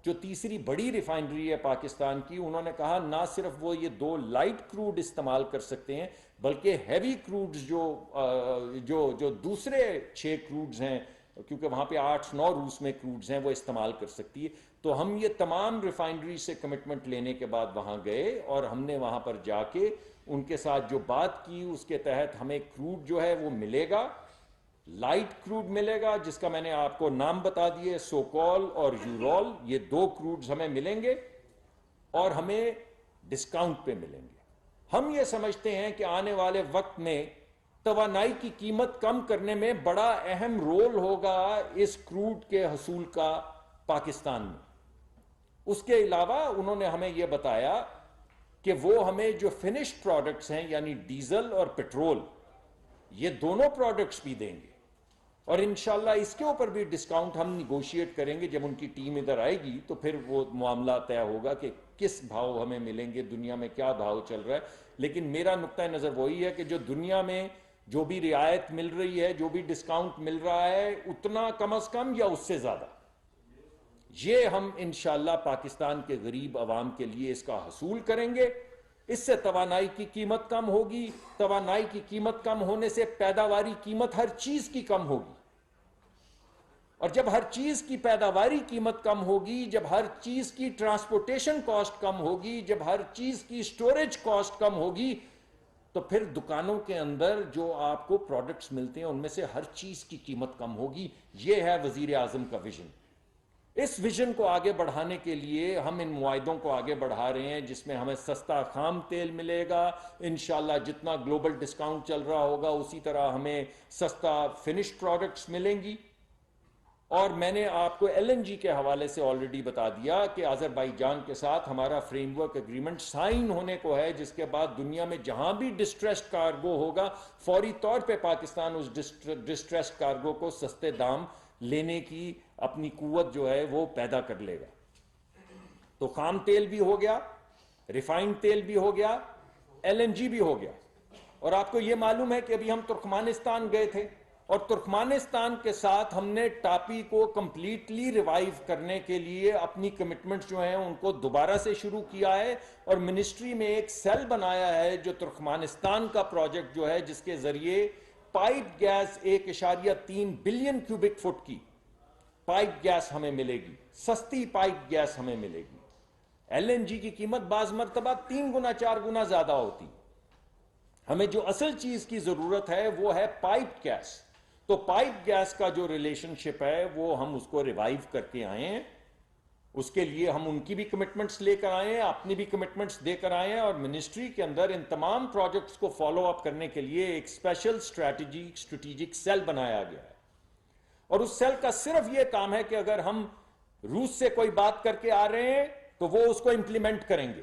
جو تیسری بڑی ریفائنری ہے پاکستان کی، انہوں نے کہا نہ صرف وہ یہ 2 لائٹ کروڈ استعمال کر سکتے ہیں بلکہ ہیوی کروڈز جو دوسرے 6 کروڈز ہیں، کیونکہ وہاں پہ 8-9 روس میں کروڈز ہیں، وہ استعمال کر سکتی ہے۔ تو ہم یہ تمام ریفائنری سے کمٹمنٹ لینے کے بعد وہاں گئے اور ہم نے وہاں پر جا کے ان کے ساتھ جو بات کی، اس کے تحت ہمیں کروڈ جو ہے وہ ملے گا، لائٹ کروڈ ملے گا جس کا میں نے آپ کو نام بتا دیے، سوکول اور یورول، یہ 2 کروڈز ہمیں ملیں گے اور ہمیں ڈسکاؤنٹ پہ ملیں گے۔ ہم یہ سمجھتے ہیں کہ آنے والے وقت میں توانائی کی قیمت کم کرنے میں بڑا اہم رول ہوگا اس کروڈ کے حصول کا پاکستان میں۔ اس کے علاوہ انہوں نے ہمیں یہ بتایا کہ وہ ہمیں جو فنشڈ پروڈکٹس ہیں یعنی ڈیزل اور پیٹرول، یہ دونوں پروڈکٹس بھی دیں گے، اور انشاءاللہ اس کے اوپر بھی ڈسکاؤنٹ ہم نیگوشیٹ کریں گے۔ جب ان کی ٹیم ادھر آئے گی تو پھر وہ معاملہ طے ہوگا کہ کس بھاؤ ہمیں ملیں گے، دنیا میں کیا بھاؤ چل رہا ہے۔ لیکن میرا نقطہ نظر وہی ہے کہ جو دنیا میں جو بھی رعایت مل رہی ہے، جو بھی ڈسکاؤنٹ مل رہا ہے، اتنا کم از کم یا اس سے زیادہ یہ ہم انشاءاللہ پاکستان کے غریب عوام کے لیے اس کا حصول کریں گے۔ اس سے توانائی کی قیمت کم ہوگی، توانائی کی قیمت کم ہونے سے پیداواری قیمت ہر چیز کی کم ہوگی، اور جب ہر چیز کی پیداواری قیمت کم ہوگی، جب ہر چیز کی ٹرانسپورٹیشن کاسٹ کم ہوگی، جب ہر چیز کی سٹوریج کاسٹ کم ہوگی، تو پھر دکانوں کے اندر جو آپ کو پروڈکٹس ملتے ہیں ان میں سے ہر چیز کی قیمت کم ہوگی۔ یہ ہے وزیر اعظم کا ویژن۔ اس ویژن کو آگے بڑھانے کے لیے ہم ان معاہدوں کو آگے بڑھا رہے ہیں، جس میں ہمیں سستا خام تیل ملے گا انشاءاللہ، جتنا گلوبل ڈسکاؤنٹ چل رہا ہوگا اسی طرح ہمیں سستا فنشڈ پروڈکٹس ملیں گی۔ اور میں نے آپ کو ایل این جی کے حوالے سے آلریڈی بتا دیا کہ آذربائیجان کے ساتھ ہمارا فریم ورک ایگریمنٹ سائن ہونے کو ہے، جس کے بعد دنیا میں جہاں بھی ڈسٹریسڈ کارگو ہوگا فوری طور پہ پاکستان اس ڈسٹریسڈ کارگو کو سستے دام لینے کی اپنی قوت جو ہے وہ پیدا کر لے گا۔ تو خام تیل بھی ہو گیا، ریفائنڈ تیل بھی ہو گیا، ایل این جی بھی ہو گیا۔ اور آپ کو یہ معلوم ہے کہ ابھی ہم ترکمانستان گئے تھے، اور ترکمانستان کے ساتھ ہم نے ٹاپی کو کمپلیٹلی ریوائیو کرنے کے لیے اپنی کمٹمنٹس جو ہیں ان کو دوبارہ سے شروع کیا ہے، اور منسٹری میں ایک سیل بنایا ہے جو ترکمانستان کا پروجیکٹ جو ہے، جس کے ذریعے pipe gas 1.3 billion cubic feet کی پائپ گیس ہمیں ملے گی، سستی پائپ گیس ہمیں ملے گی۔ ایل این جی کی قیمت بعض مرتبہ 3 گنا 4 گنا زیادہ ہوتی۔ ہمیں جو اصل چیز کی ضرورت ہے وہ ہے پائپ گیس۔ تو پائپ گیس کا جو ریلیشن شپ ہے وہ ہم اس کو ریوائیو کر کے آئے ہیں، اس کے لیے ہم ان کی بھی کمٹمنٹس لے کر آئے ہیں، اپنی بھی کمٹمنٹس دے کر آئے ہیں، اور منسٹری کے اندر ان تمام پروجیکٹس کو فالو اپ کرنے کے لیے ایک اسپیشل اسٹریٹجک سیل بنایا گیا ہے۔ اور اس سیل کا صرف یہ کام ہے کہ اگر ہم روس سے کوئی بات کر کے آ رہے ہیں تو وہ اس کو امپلیمنٹ کریں گے۔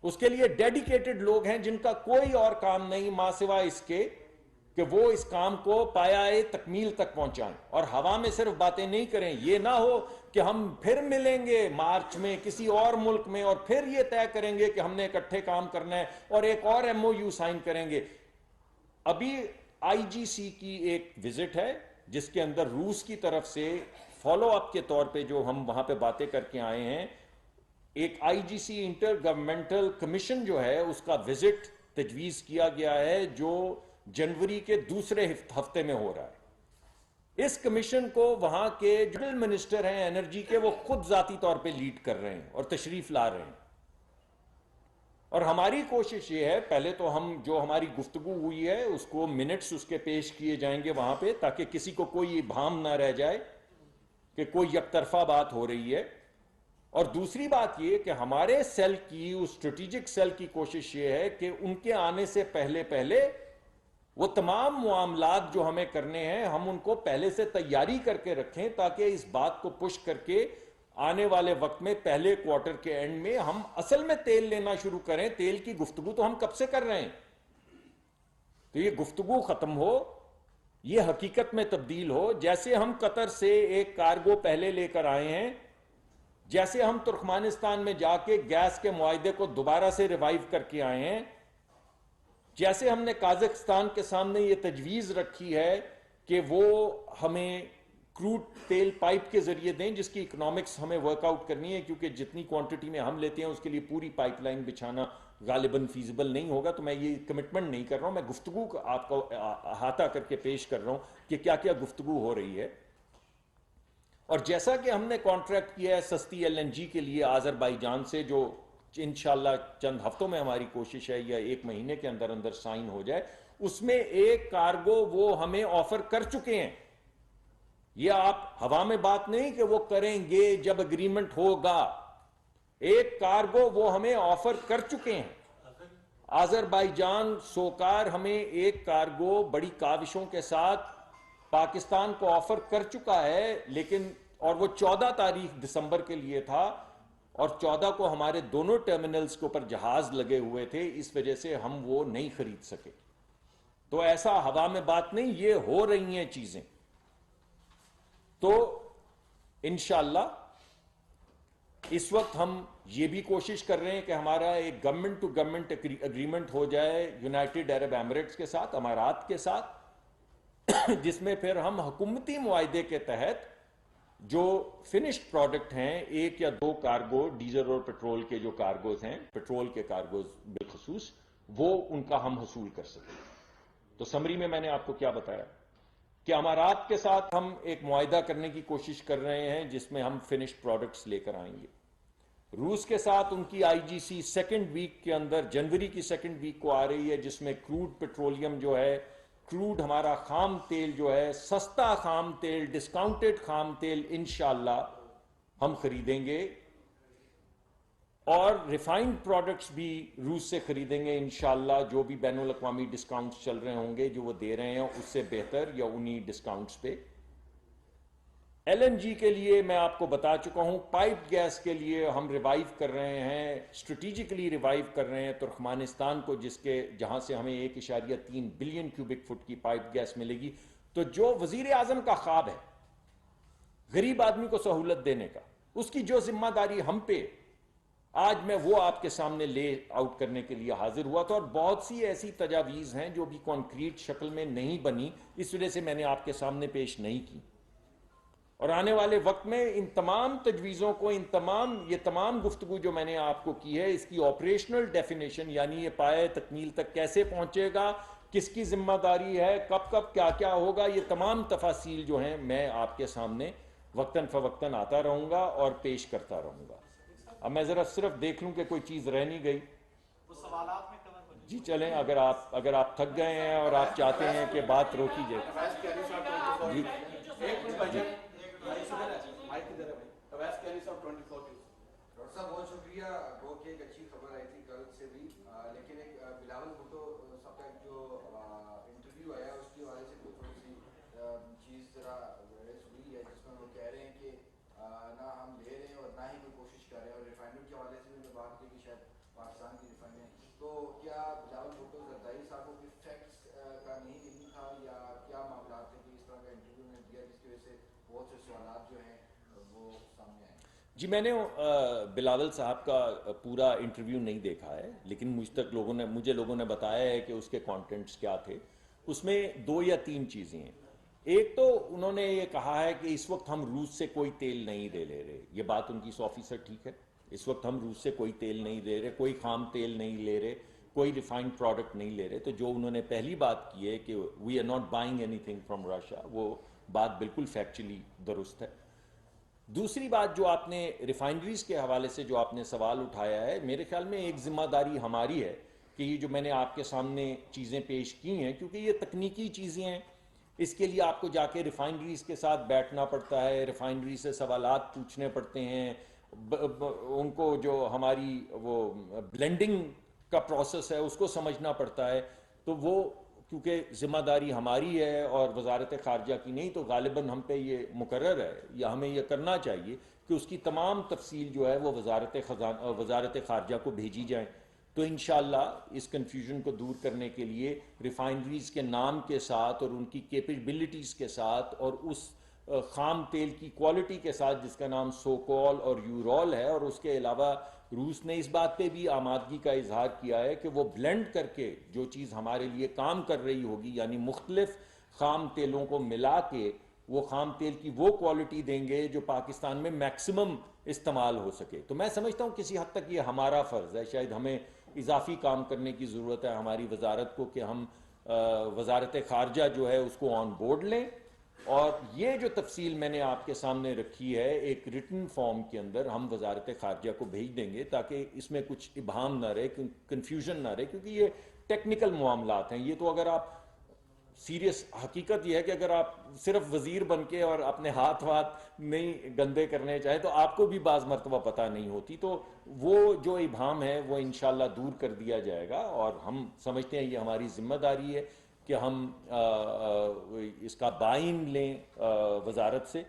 اس کے لیے ڈیڈیکیٹڈ لوگ ہیں جن کا کوئی اور کام نہیں ماں سوائے اس کے کہ وہ اس کام کو پایہ تکمیل تک پہنچائیں، اور ہوا میں صرف باتیں نہیں کریں۔ یہ نہ ہو کہ ہم پھر ملیں گے مارچ میں کسی اور ملک میں اور پھر یہ طے کریں گے کہ ہم نے اکٹھے کام کرنا ہے اور ایک اور ایم او یو سائن کریں گے۔ ابھی آئی جی سی کی ایک وزٹ ہے جس کے اندر روس کی طرف سے فالو اپ کے طور پہ جو ہم وہاں پہ باتیں کر کے آئے ہیں، ایک آئی جی سی انٹر گورنمنٹل کمیشن جو ہے اس کا وزٹ تجویز کیا گیا ہے، جو جنوری کے دوسرے ہفتے میں ہو رہا ہے۔ اس کمیشن کو وہاں کے جنرل منسٹر ہیں انرجی کے، وہ خود ذاتی طور پہ لیڈ کر رہے ہیں اور تشریف لا رہے ہیں۔ اور ہماری کوشش یہ ہے، پہلے تو ہم جو ہماری گفتگو ہوئی ہے اس کو منٹس اس کے پیش کیے جائیں گے وہاں پہ، تاکہ کسی کو کوئی ابہام نہ رہ جائے کہ کوئی یک طرفہ بات ہو رہی ہے۔ اور دوسری بات یہ کہ ہمارے سیل کی، اس اسٹریٹجک سیل کی کوشش یہ ہے کہ ان کے آنے سے پہلے وہ تمام معاملات جو ہمیں کرنے ہیں ہم ان کو پہلے سے تیاری کر کے رکھیں، تاکہ اس بات کو پش کر کے آنے والے وقت میں پہلے کوارٹر کے اینڈ میں ہم اصل میں تیل لینا شروع کریں۔ تیل کی گفتگو تو ہم کب سے کر رہے ہیں، تو یہ گفتگو ختم ہو، یہ حقیقت میں تبدیل ہو۔ جیسے ہم قطر سے ایک کارگو پہلے لے کر آئے ہیں، جیسے ہم ترکمانستان میں جا کے گیس کے معاہدے کو دوبارہ سے ریوائیو کر کے آئے ہیں، جیسے ہم نے قازقستان کے سامنے یہ تجویز رکھی ہے کہ وہ ہمیں کروڈ تیل پائپ کے ذریعے دیں جس کی اکنامکس ہمیں ورک آؤٹ کرنی ہے، کیونکہ جتنی کوانٹٹی میں ہم لیتے ہیں اس کے لیے پوری پائپ لائن بچھانا غالباً فیزیبل نہیں ہوگا. تو میں یہ کمٹمنٹ نہیں کر رہا ہوں، میں گفتگو کو آپ کو احاطہ کر کے پیش کر رہا ہوں کہ کیا کیا گفتگو ہو رہی ہے. اور جیسا کہ ہم نے کانٹریکٹ کیا ہے سستی ایل این جی کے لیے آذربائیجان سے، جو انشاءاللہ چند ہفتوں میں ہماری کوشش ہے یا ایک مہینے کے اندر اندر سائن ہو جائے، اس میں ایک کارگو وہ ہمیں آفر کر چکے ہیں. یہ آپ ہوا میں بات نہیں کہ وہ کریں گے جب اگریمنٹ ہوگا. ایک کارگو وہ ہمیں آفر کر چکے ہیں. آذربائیجان سوکار ہمیں ایک کارگو بڑی کاوشوں کے ساتھ پاکستان کو آفر کر چکا ہے، لیکن اور وہ 14 تاریخ دسمبر کے لیے تھا، اور 14 کو ہمارے دونوں ٹرمینلز کے اوپر جہاز لگے ہوئے تھے، اس وجہ سے ہم وہ نہیں خرید سکے. تو ایسا ہوا میں بات نہیں، یہ ہو رہی ہیں چیزیں. تو انشاءاللہ اس وقت ہم یہ بھی کوشش کر رہے ہیں کہ ہمارا ایک گورنمنٹ ٹو گورنمنٹ اگریمنٹ ہو جائے یونائٹڈ عرب ایمریٹس کے ساتھ، امارات کے ساتھ، جس میں پھر ہم حکومتی معاہدے کے تحت جو فنشڈ پروڈکٹ ہیں، ایک یا دو کارگو ڈیزل اور پیٹرول کے جو کارگوز ہیں، پیٹرول کے کارگوز بالخصوص، وہ ان کا ہم حصول کر سکیں. تو سمری میں نے آپ کو کیا بتایا کہ امارات کے ساتھ ہم ایک معاہدہ کرنے کی کوشش کر رہے ہیں جس میں ہم فنشڈ پروڈکٹس لے کر آئیں گے. روس کے ساتھ ان کی آئی جی سی سیکنڈ ویک کے اندر، جنوری کی سیکنڈ ویک کو آ رہی ہے، جس میں کروڈ پیٹرولیم جو ہے، کروڈ ہمارا خام تیل جو ہے، سستا خام تیل، ڈسکاؤنٹڈ خام تیل انشاءاللہ ہم خریدیں گے، اور ریفائنڈ پروڈکٹس بھی روس سے خریدیں گے انشاءاللہ. جو بھی بین الاقوامی ڈسکاؤنٹس چل رہے ہوں گے جو وہ دے رہے ہیں اس سے بہتر یا انہی ڈسکاؤنٹس پہ. ایل این جی کے لیے میں آپ کو بتا چکا ہوں، پائپ گیس کے لیے ہم ریوائیو کر رہے ہیں، اسٹریٹجکلی ریوائیو کر رہے ہیں ترکمانستان کو، جہاں سے ہمیں 1.3 بلین کیوبک فٹ کی پائپ گیس ملے گی. تو جو وزیر اعظم کا خواب ہے غریب آدمی کو سہولت دینے کا، اس کی جو ذمہ داری ہم پہ، آج میں وہ آپ کے سامنے لے آؤٹ کرنے کے لیے حاضر ہوا تھا. اور بہت سی ایسی تجاویز ہیں جو بھی کانکریٹ شکل میں نہیں بنی، اس وجہ سے میں نے آپ کے سامنے پیش نہیں کی. اور آنے والے وقت میں ان تمام تجویزوں کو، یہ تمام گفتگو جو میں نے آپ کو کی ہے، اس کی آپریشنل ڈیفینیشن، یعنی یہ پایہ تکمیل تک کیسے پہنچے گا، کس کی ذمہ داری ہے، کب کب کیا کیا ہوگا، یہ تمام تفاصیل جو ہیں میں آپ کے سامنے وقتاً فوقتاً آتا رہوں گا اور پیش کرتا رہوں گا. اب میں ذرا صرف دیکھ لوں کہ کوئی چیز رہ نہیں گئی. جی چلیں، اگر آپ تھک گئے ہیں اور آپ چاہتے ہیں کہ بات روکی جائے. جی ڈاکٹر صاحب بہت شکریہ. گو کہ ایک اچھی خبر آئی تھی کل سے بھی، لیکن ایک بلاول بھٹو صاحب کا جو انٹرویو آیا اس کے حوالے سے کوئی تھوڑی سی چیز ذرا ریز ہوئی ہے، جس میں وہ کہہ رہے ہیں کہ نہ ہم لے رہے ہیں اور نہ ہی کوئی کوشش کر رہے ہیں. اور ریفائنری کے حوالے سے بھی بات کی کہ شاید پاکستان کی ریفائنری، تو کیا بلاول بھٹو زرداری صاحب کو کوئی فیکٹس کا نہیں تھا، یا کیا معاملات ہیں کہ اس طرح کا انٹرویو نے دیا جس کی وجہ سے بہت سے سوالات جو ہیں وہ سامنے آئے؟ جی میں نے بلاول صاحب کا پورا انٹرویو نہیں دیکھا ہے، لیکن مجھے لوگوں نے بتایا ہے کہ اس کے کانٹینٹس کیا تھے. اس میں 2 یا 3 چیزیں ہیں. ایک تو انہوں نے یہ کہا ہے کہ اس وقت ہم روس سے کوئی تیل نہیں لے رہے. یہ بات ان کی 100% ٹھیک ہے. اس وقت ہم روس سے کوئی تیل نہیں لے رہے، کوئی خام تیل نہیں لے رہے، کوئی ریفائنڈ پروڈکٹ نہیں لے رہے. تو جو انہوں نے پہلی بات کی ہے کہ we are not buying anything from Russia, وہ بات بالکل فیکچولی درست ہے. دوسری بات جو آپ نے ریفائنریز کے حوالے سے جو آپ نے سوال اٹھایا ہے، میرے خیال میں ایک ذمہ داری ہماری ہے کہ یہ جو میں نے آپ کے سامنے چیزیں پیش کی ہیں، کیونکہ یہ تکنیکی چیزیں ہیں، اس کے لیے آپ کو جا کے ریفائنریز کے ساتھ بیٹھنا پڑتا ہے، ریفائنری سے سوالات پوچھنے پڑتے ہیں، ان کو جو ہماری وہ بلینڈنگ کا پروسیس ہے اس کو سمجھنا پڑتا ہے. تو وہ کیونکہ ذمہ داری ہماری ہے اور وزارت خارجہ کی نہیں، تو غالباً ہم پہ یہ مقرر ہے یا ہمیں یہ کرنا چاہیے کہ اس کی تمام تفصیل جو ہے وہ وزارت خارجہ کو بھیجی جائیں. تو انشاءاللہ اس کنفیوژن کو دور کرنے کے لیے ریفائنریز کے نام کے ساتھ اور ان کی کیپیبلٹیز کے ساتھ اور اس خام تیل کی کوالٹی کے ساتھ جس کا نام سوکول اور یورول ہے، اور اس کے علاوہ روس نے اس بات پہ بھی آمادگی کا اظہار کیا ہے کہ وہ بلینڈ کر کے جو چیز ہمارے لیے کام کر رہی ہوگی، یعنی مختلف خام تیلوں کو ملا کے وہ خام تیل کی وہ کوالٹی دیں گے جو پاکستان میں میکسیمم استعمال ہو سکے. تو میں سمجھتا ہوں کسی حد تک یہ ہمارا فرض ہے, شاید ہمیں اضافی کام کرنے کی ضرورت ہے ہماری وزارت کو کہ ہم وزارت خارجہ جو ہے اس کو آن بورڈ لیں, اور یہ جو تفصیل میں نے آپ کے سامنے رکھی ہے ایک ریٹن فارم کے اندر ہم وزارت خارجہ کو بھیج دیں گے تاکہ اس میں کچھ ابہام نہ رہے, کنفیوژن نہ رہے, کیونکہ یہ ٹیکنیکل معاملات ہیں. یہ تو اگر آپ سیریس, حقیقت یہ ہے کہ اگر آپ صرف وزیر بن کے اور اپنے ہاتھ نہیں گندے کرنے چاہیں تو آپ کو بھی بعض مرتبہ پتہ نہیں ہوتی, تو وہ جو ابہام ہے وہ انشاءاللہ دور کر دیا جائے گا. اور ہم سمجھتے ہیں یہ ہماری ذمہ داری ہے کہ ہم اس کا بائن لیں وزارت سے,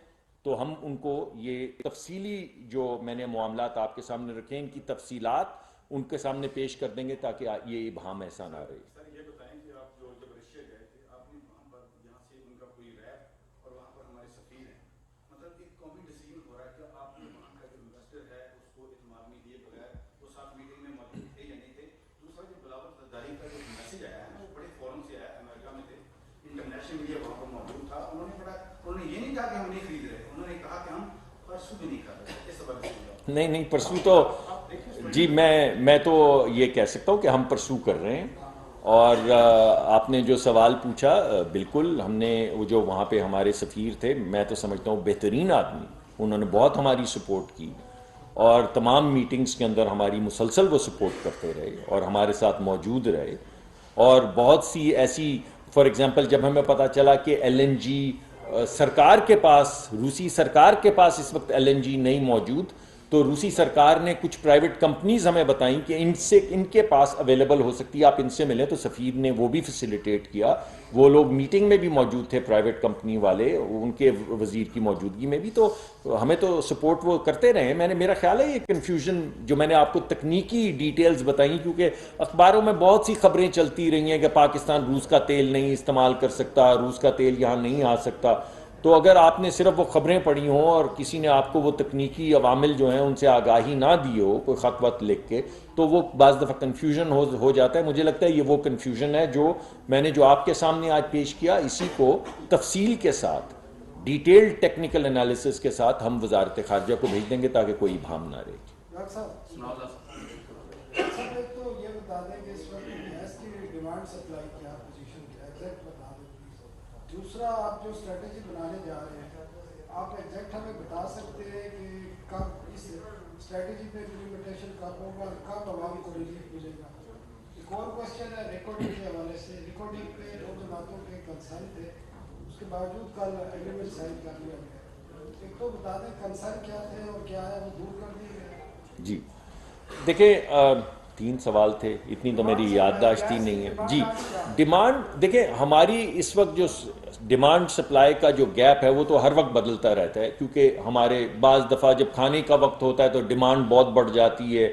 تو ہم ان کو یہ تفصیلی جو میں نے معاملات آپ کے سامنے رکھے ان کی تفصیلات ان کے سامنے پیش کر دیں گے تاکہ یہ ابہام ایسا نہ رہے. سر یہ بتائیں کہ آپ جب رشیا گئے تھے آپ نے وہاں پر یہاں سے ان کا کوئی ریپ اور وہاں پر ہمارے سفیر ہیں, مطلب ایک قومی ڈیسیژن ہو رہا ہے کہ آپ نے وہاں کا جو انویسٹر ہے اس کو اعتماد میں لیے بغیر وہ ساتھ میٹنگ میں موجود تھے یا نہیں تھے. دوسرا جو بلاول زرداری کا جو میسج آیا ہے نا وہ بڑے فورم سے آیا, امریکہ میں تھے, انٹرنیشنل میڈیا وہاں پر موجود تھا. انہوں نے یہ نہیں کہا کہ ہم نہیں خرید رہے, انہوں نے کہا کہ ہم پرسو بھی نہیں کر رہے. اس سبب سے نہیں پرسو تو جی میں تو یہ کہہ سکتا ہوں کہ ہم پرسو کر رہے ہیں. اور آپ نے جو سوال پوچھا, بالکل ہم نے وہ جو وہاں پہ ہمارے سفیر تھے میں تو سمجھتا ہوں بہترین آدمی, انہوں نے بہت ہماری سپورٹ کی اور تمام میٹنگز کے اندر ہماری مسلسل وہ سپورٹ کرتے رہے اور ہمارے ساتھ موجود رہے. اور بہت سی ایسی, فار ایگزامپل جب ہمیں پتہ چلا کہ ایل این جی سرکار کے پاس, روسی سرکار کے پاس اس وقت ایل این جی نہیں موجود, تو روسی سرکار نے کچھ پرائیویٹ کمپنیز ہمیں بتائیں کہ ان کے پاس اویلیبل ہو سکتی ہے, آپ ان سے ملیں. تو سفیر نے وہ بھی فیسیلیٹیٹ کیا, وہ لوگ میٹنگ میں بھی موجود تھے پرائیویٹ کمپنی والے, ان کے وزیر کی موجودگی میں بھی. تو ہمیں تو سپورٹ وہ کرتے رہے. میرا خیال ہے یہ کنفیوژن جو میں نے آپ کو تکنیکی ڈیٹیلز بتائیں, کیونکہ اخباروں میں بہت سی خبریں چلتی رہی ہیں کہ پاکستان روس کا تیل نہیں استعمال کر سکتا, روس کا تیل یہاں نہیں آ سکتا. تو اگر آپ نے صرف وہ خبریں پڑھی ہوں اور کسی نے آپ کو وہ تکنیکی عوامل جو ہیں ان سے آگاہی نہ دی ہو کوئی خط وط لکھ کے, تو وہ بعض دفعہ کنفیوژن ہو جاتا ہے. مجھے لگتا ہے یہ وہ کنفیوژن ہے جو میں نے جو آپ کے سامنے آج پیش کیا, اسی کو تفصیل کے ساتھ ڈیٹیلڈ ٹیکنیکل انالیسس کے ساتھ ہم وزارت خارجہ کو بھیج دیں گے تاکہ کوئی ابہام نہ رہے. ڈاکٹر صاحب ایک تو یہ بتا دیں کہ اس وقت گیس کی ڈیمانڈ سپلائی کیا پوزیشن ہے, ایگزیکٹ بتا دیں پلیز. دوسرا آپ جو اسٹریٹجی بنانے جا رہے ہیں آپ ایگزیکٹ ہمیں بتا سکتے ہیں کہ کب اس اسٹریٹجی پہ امپلیمنٹیشن کب ہوگا, کب عوام کو ریلیف ملے گا. ایک اور کوشچن ہے ریکارڈنگ کے حوالے سے. ریکارڈنگ پہ دو جماعتوں کے کنسرن تھے, اس کے باوجود کل ایگریمنٹ سائن کر لیا گیا. ایک تو بتا دیں کنسرن کیا تھے اور کیا ہے وہ دور کر دیے گئے. جی دیکھیں 3 سوال تھے, اتنی تو میری یادداشت ہی نہیں ہے. جی ڈیمانڈ دیکھیں ہماری اس وقت جو ڈیمانڈ سپلائی کا جو گیپ ہے وہ تو ہر وقت بدلتا رہتا ہے, کیونکہ ہمارے بعض دفعہ جب کھانے کا وقت ہوتا ہے تو ڈیمانڈ بہت بڑھ جاتی ہے,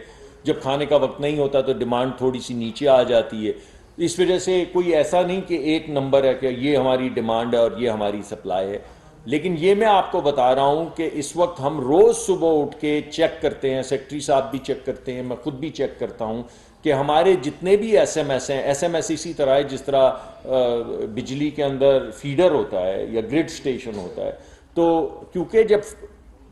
جب کھانے کا وقت نہیں ہوتا تو ڈیمانڈ تھوڑی سی نیچے آ جاتی ہے. اس وجہ سے کوئی ایسا نہیں کہ ایک نمبر ہے کہ یہ ہماری ڈیمانڈ ہے اور یہ ہماری سپلائی ہے. لیکن یہ میں آپ کو بتا رہا ہوں کہ اس وقت ہم روز صبح اٹھ کے چیک کرتے ہیں, سیکٹری صاحب بھی چیک کرتے ہیں, میں خود بھی چیک کرتا ہوں کہ ہمارے جتنے بھی ایس ایم ایس ہیں, ایس ایم ایس اسی طرح ہے جس طرح بجلی کے اندر فیڈر ہوتا ہے یا گرڈ سٹیشن ہوتا ہے. تو کیونکہ جب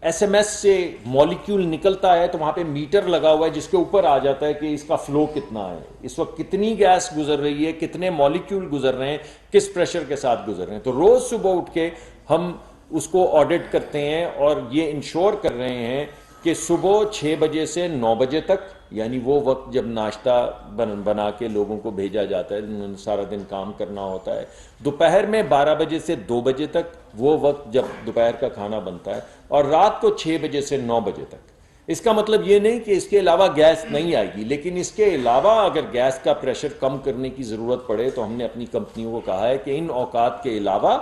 ایس ایم ایس سے مولیکیول نکلتا ہے تو وہاں پہ میٹر لگا ہوا ہے جس کے اوپر آ جاتا ہے کہ اس کا فلو کتنا ہے, اس وقت کتنی گیس گزر رہی ہے, کتنے مولیکیول گزر رہے ہیں, کس پریشر کے ساتھ گزر رہے ہیں. تو روز صبح اٹھ کے ہم اس کو آڈٹ کرتے ہیں اور یہ انشور کر رہے ہیں کہ صبح 6 بجے سے 9 بجے تک, یعنی وہ وقت جب ناشتہ بنا کے لوگوں کو بھیجا جاتا ہے, انہوں نے سارا دن کام کرنا ہوتا ہے, دوپہر میں 12 بجے سے 2 بجے تک وہ وقت جب دوپہر کا کھانا بنتا ہے, اور رات کو 6 بجے سے 9 بجے تک. اس کا مطلب یہ نہیں کہ اس کے علاوہ گیس نہیں آئے گی, لیکن اس کے علاوہ اگر گیس کا پریشر کم کرنے کی ضرورت پڑے تو ہم نے اپنی کمپنیوں کو کہا ہے کہ ان اوقات کے علاوہ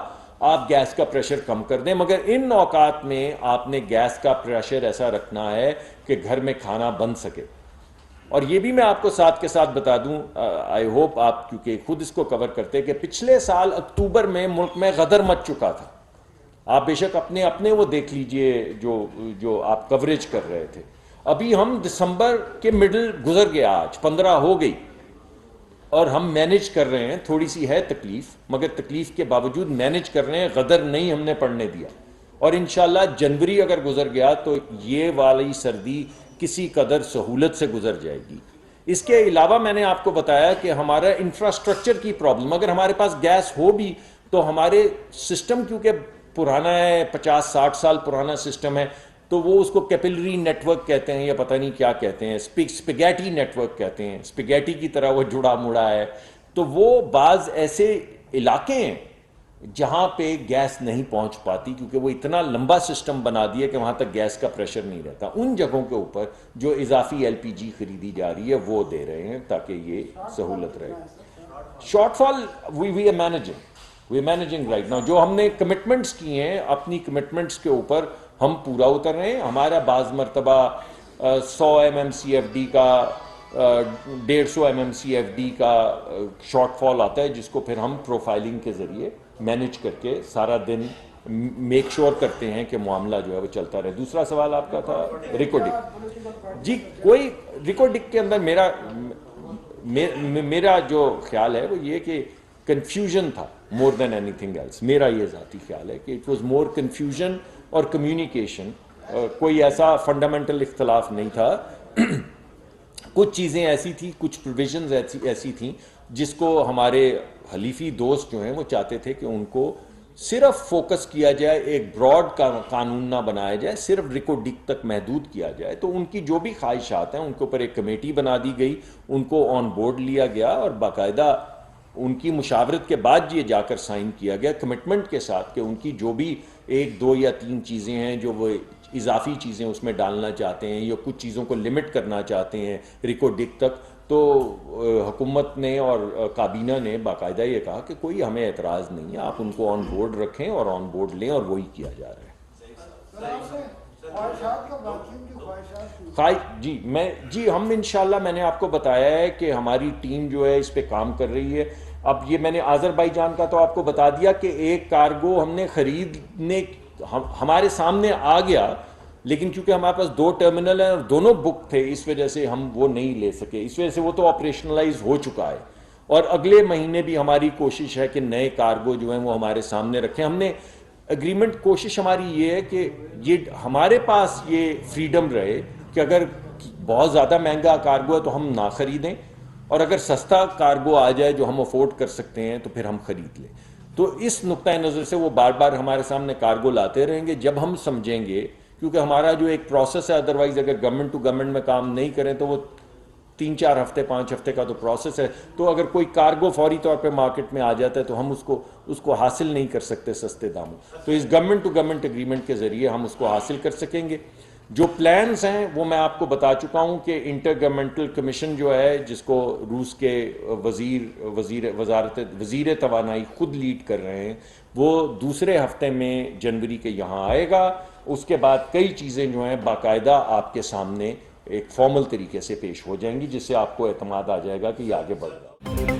آپ گیس کا پریشر کم کر دیں, مگر ان اوقات میں آپ نے گیس کا پریشر ایسا رکھنا ہے کہ گھر میں کھانا بن سکے. اور یہ بھی میں آپ کو ساتھ کے ساتھ بتا دوں, آئی ہوپ آپ کیونکہ خود اس کو کور کرتے, کہ پچھلے سال اکتوبر میں ملک میں غدر مچ چکا تھا. آپ بے شک اپنے وہ دیکھ لیجئے جو آپ کوریج کر رہے تھے. ابھی ہم دسمبر کے مڈل گزر گیا, آج 15 ہو گئی, اور ہم مینج کر رہے ہیں. تھوڑی سی ہے تکلیف مگر تکلیف کے باوجود مینج کر رہے ہیں. غدر نہیں ہم نے پڑنے دیا اور انشاءاللہ جنوری اگر گزر گیا تو یہ والی سردی کسی قدر سہولت سے گزر جائے گی. اس کے علاوہ میں نے آپ کو بتایا کہ ہمارا انفراسٹرکچر کی پرابلم, اگر ہمارے پاس گیس ہو بھی تو ہمارے سسٹم کیونکہ پرانا ہے, 50-60 سال پرانا سسٹم ہے, تو وہ اس کو کیپلری نیٹ ورک کہتے ہیں یا پتہ نہیں کیا کہتے ہیں, اسپیگیٹی نیٹ ورک کہتے ہیں, اسپیگیٹی کی طرح وہ جڑا مڑا ہے. تو وہ بعض ایسے علاقے ہیں جہاں پہ گیس نہیں پہنچ پاتی کیونکہ وہ اتنا لمبا سسٹم بنا دیا کہ وہاں تک گیس کا پریشر نہیں رہتا. ان جگہوں کے اوپر جو اضافی ایل پی جی خریدی جا رہی ہے وہ دے رہے ہیں تاکہ یہ سہولت رہے. Shortfall we are managing right now. جو ہم نے کمٹمنٹس کی ہیں اپنی کمٹمنٹس کے اوپر ہم پورا اتر رہے ہیں. ہمارا بعض مرتبہ 100 MMCFD کا 150 MMCFD کا شارٹ فال آتا ہے جس کو پھر ہم پروفائلنگ کے ذریعے مینج کر کے سارا دن میک شور کرتے ہیں کہ معاملہ جو ہے وہ چلتا رہے. دوسرا سوال آپ کا تھا ریکارڈنگ. جی کوئی ریکارڈنگ کے اندر میرا جو خیال ہے وہ یہ کہ کنفیوژن تھا مور دین اینی تھنگ ایلس. میرا یہ ذاتی خیال ہے کہ اٹ واز مور کنفیوژن اور کمیونیکیشن. کوئی ایسا فنڈامنٹل اختلاف نہیں تھا. کچھ چیزیں ایسی تھیں, کچھ پروویژنز ایسی تھیں جس کو ہمارے حلیفی دوست جو ہیں وہ چاہتے تھے کہ ان کو صرف فوکس کیا جائے, ایک براڈ قانون نہ بنایا جائے, صرف ریکارڈنگ تک محدود کیا جائے. تو ان کی جو بھی خواہشات ہیں ان کے اوپر ایک کمیٹی بنا دی گئی, ان کو آن بورڈ لیا گیا اور باقاعدہ ان کی مشاورت کے بعد یہ جا کر سائن کیا گیا کمٹمنٹ کے ساتھ کہ ان کی جو بھی 1, 2 یا 3 چیزیں ہیں جو وہ اضافی چیزیں اس میں ڈالنا چاہتے ہیں یا کچھ چیزوں کو لمٹ کرنا چاہتے ہیں ریکارڈنگ تک, تو حکومت نے اور کابینہ نے باقاعدہ یہ کہا کہ کوئی ہمیں اعتراض نہیں ہے, آپ ان کو آن بورڈ رکھیں اور آن بورڈ لیں, اور وہی کیا جا رہا ہے. جی ہم انشاءاللہ میں نے آپ کو بتایا ہے کہ ہماری ٹیم جو ہے اس پہ کام کر رہی ہے. اب یہ میں نے آذربائیجان کا تو آپ کو بتا دیا کہ ایک کارگو ہم نے خریدنے ہمارے سامنے آ گیا, لیکن کیونکہ ہمارے پاس 2 ٹرمینل ہیں اور دونوں بک تھے اس وجہ سے ہم وہ نہیں لے سکے. اس وجہ سے وہ تو آپریشنلائز ہو چکا ہے اور اگلے مہینے بھی ہماری کوشش ہے کہ نئے کارگو جو ہیں وہ ہمارے سامنے رکھیں. ہم نے اگریمنٹ, کوشش ہماری یہ ہے کہ یہ ہمارے پاس یہ فریڈم رہے کہ اگر بہت زیادہ مہنگا کارگو ہے تو ہم نہ خریدیں, اور اگر سستا کارگو آ جائے جو ہم افورڈ کر سکتے ہیں تو پھر ہم خرید لیں. تو اس نقطۂ نظر سے وہ بار بار ہمارے سامنے کارگو لاتے رہیں گے جب ہم سمجھیں گے, کیونکہ ہمارا جو ایک پروسیس ہے, ادروائز اگر گورنمنٹ ٹو گورنمنٹ میں کام نہیں کریں تو وہ 3-4 ہفتے 5 ہفتے کا تو پروسیس ہے. تو اگر کوئی کارگو فوری طور پہ مارکیٹ میں آ جاتا ہے تو ہم اس کو حاصل نہیں کر سکتے سستے داموں. تو اس گورنمنٹ ٹو گورنمنٹ اگریمنٹ کے ذریعے ہم اس کو حاصل کر سکیں گے. جو پلانز ہیں وہ میں آپ کو بتا چکا ہوں کہ انٹر گورنمنٹل کمیشن جو ہے جس کو روس کے وزیر توانائی خود لیڈ کر رہے ہیں, وہ دوسرے ہفتے میں جنوری کے یہاں آئے گا. اس کے بعد کئی چیزیں جو ہیں باقاعدہ آپ کے سامنے ایک فارمل طریقے سے پیش ہو جائیں گی جس سے آپ کو اعتماد آ جائے گا کہ یہ آگے بڑھ رہا ہے.